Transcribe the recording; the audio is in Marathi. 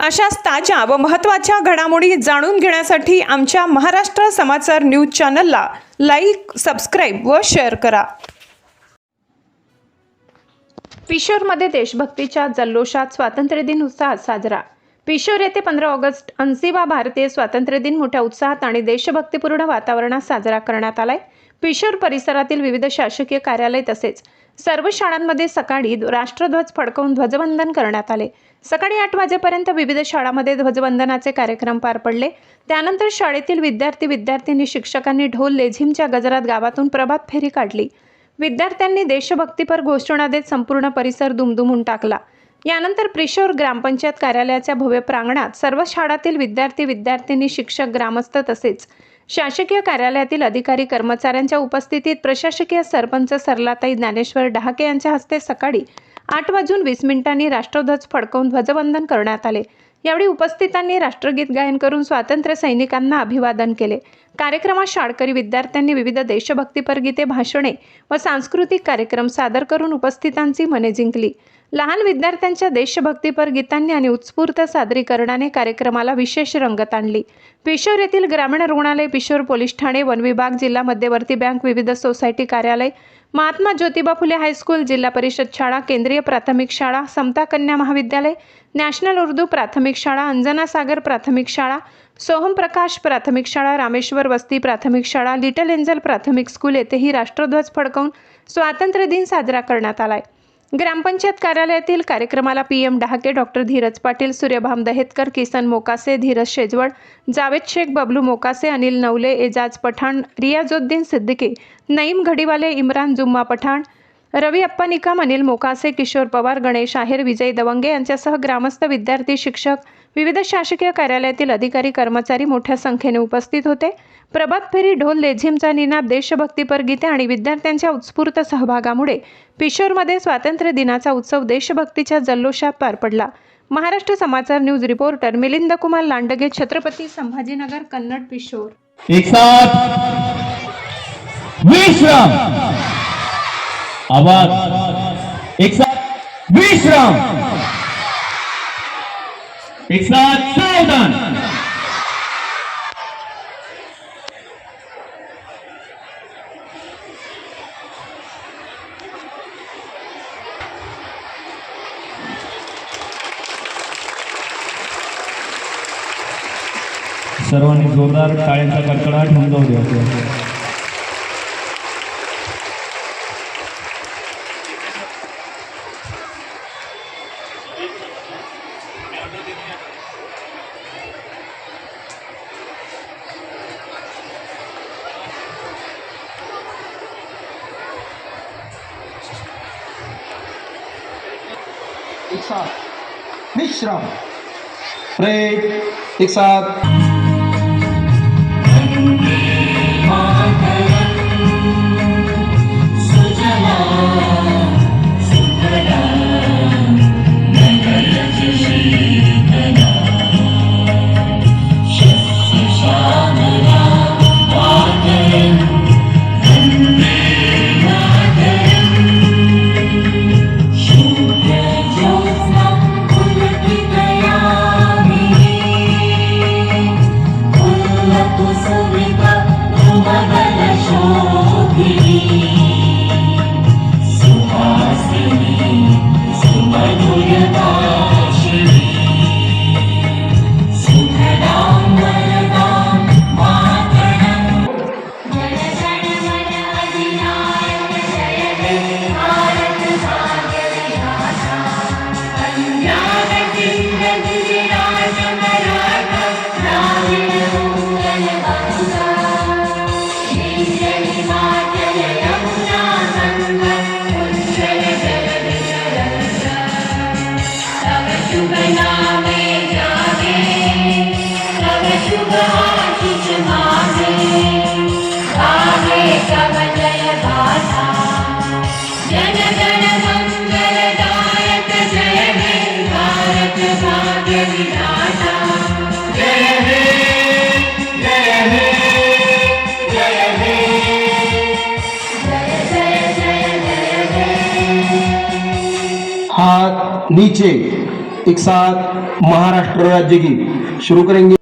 अशाच ताज्या व महत्त्वाच्या घडामोडी जाणून घेण्यासाठी आमच्या महाराष्ट्र समाचार न्यूज चॅनलला लाईक, सबस्क्राईब व शेअर करा। पिशोरमध्ये देशभक्तीच्या जल्लोषात स्वातंत्र्य दिन उत्साहात साजरा। पिशोर येथे 15 ऑगस्ट 80वा भारतीय स्वातंत्र्य दिन मोठ्या उत्साहात आणि देशभक्तीपूर्ण वातावरणात साजरा करण्यात आलाय। पिशोर परिसरातील विविध शासकीय कार्यालय तसेच सर्व शाळांमध्ये सकाळी राष्ट्रध्वज फडकवून ध्वजवंदन करण्यात आले। सकाळी 8 वाजेपर्यंत विविध शाळांमध्ये ध्वजवंदनाचे कार्यक्रम पार पडले। त्यानंतर शाळेतील विद्यार्थी शिक्षकांनी ढोल लेझिमच्या गजरात गावातून प्रभात फेरी काढली। विद्यार्थ्यांनी देशभक्तीपर घोषणा देत संपूर्ण परिसर दुमदुमून टाकला। यानंतर पिशोर ग्रामपंचायत कार्यालयाच्या भव्य प्रांगणात सर्व शाळांतील विद्यार्थी शिक्षक, ग्रामस्थ तसेच शासकीय कार्यालयातील अधिकारी कर्मचाऱ्यांच्या उपस्थितीत प्रशासकीय सरपंच सरलाताई ज्ञानेश्वर डहाके यांच्या हस्ते सकाळी 8:20 राष्ट्रध्वज फडकवून ध्वजवंदन करण्यात आले। यावेळी उपस्थितांनी राष्ट्रगीत गायन करून स्वातंत्र्य सैनिकांना अभिवादन केले। कार्यक्रमात शाळकरी विद्यार्थ्यांनी विविध देशभक्तीपर गीते, भाषणे व सांस्कृतिक कार्यक्रम सादर करून उपस्थितांची मने जिंकली। लहान विद्यार्थ्यांच्या देशभक्तीपर गीतांनी आणि उत्स्फूर्त सादरीकरणाने कार्यक्रमाला विशेष रंगत आणली। पिशोर येथील ग्रामीण रुग्णालय, पिशोर पोलीस ठाणे, वन विभाग, जिल्हा मध्यवर्ती बँक, विविध सोसायटी कार्यालय, महात्मा ज्योतिबा फुले हायस्कूल, जिल्हा परिषद शाळा, केंद्रीय प्राथमिक शाळा, समता कन्या महाविद्यालय, नॅशनल उर्दू प्राथमिक शाळा, अंजना सागर प्राथमिक शाळा, सोहम प्रकाश प्राथमिक शाळा, रामेश्वर वस्ती प्राथमिक शाळा, लिटल एंजल प्राथमिक स्कूल येथेही राष्ट्रध्वज फडकवून स्वातंत्र्य दिन साजरा करण्यात आलाय। ग्रामपंचायत कार्यालयातील कार्यक्रमाला PM डहाके, डॉक्टर धीरज पाटील, सूर्यभाम दहेतकर, किसन मोकासे, धीरज शेजवळ, जावेद शेख, बबलू मोकासे, अनिल नवले, एजाज पठाण, रियाजुद्दीन सिद्दीकी, नईम घडीवाले, इम्रान जुम्मा पठाण, रवी अप्पा निकम, अनिल मोकासे, किशोर पवार, गणेश आहेर, विजय दवंगे यांच्यासह ग्रामस्थ, विद्यार्थी, शिक्षक, विविध शासकीय कार्यालयातील अधिकारी कर्मचारी मोठ्या संख्येने उपस्थित होते। प्रभात फेरी, ढोल लेझिमचा निनाद, देशभक्तीपर गीते आणि विद्यार्थ्यांच्या उत्स्फूर्त सहभागामुळे पिशोरमध्ये स्वातंत्र्य दिनाचा उत्सव देशभक्तीच्या जल्लोषात पार पडला। महाराष्ट्र समाचार न्यूज रिपोर्टर मिलिंद कुमार लांडगे, छत्रपती संभाजीनगर, कन्नड, पिशोर। एक साथ विश्राम, आवाज, एक साथ विश्राम, एक साथ सावधान। सर्वांनी जोरदार टाळ्यांचा कडकडाट होऊन द्यावा। एक साथ विश्राम, ब्रेक, एक साथ। हाथ नीचे। एक साथ महाराष्ट्र राज्य गीत शुरू करेंगे।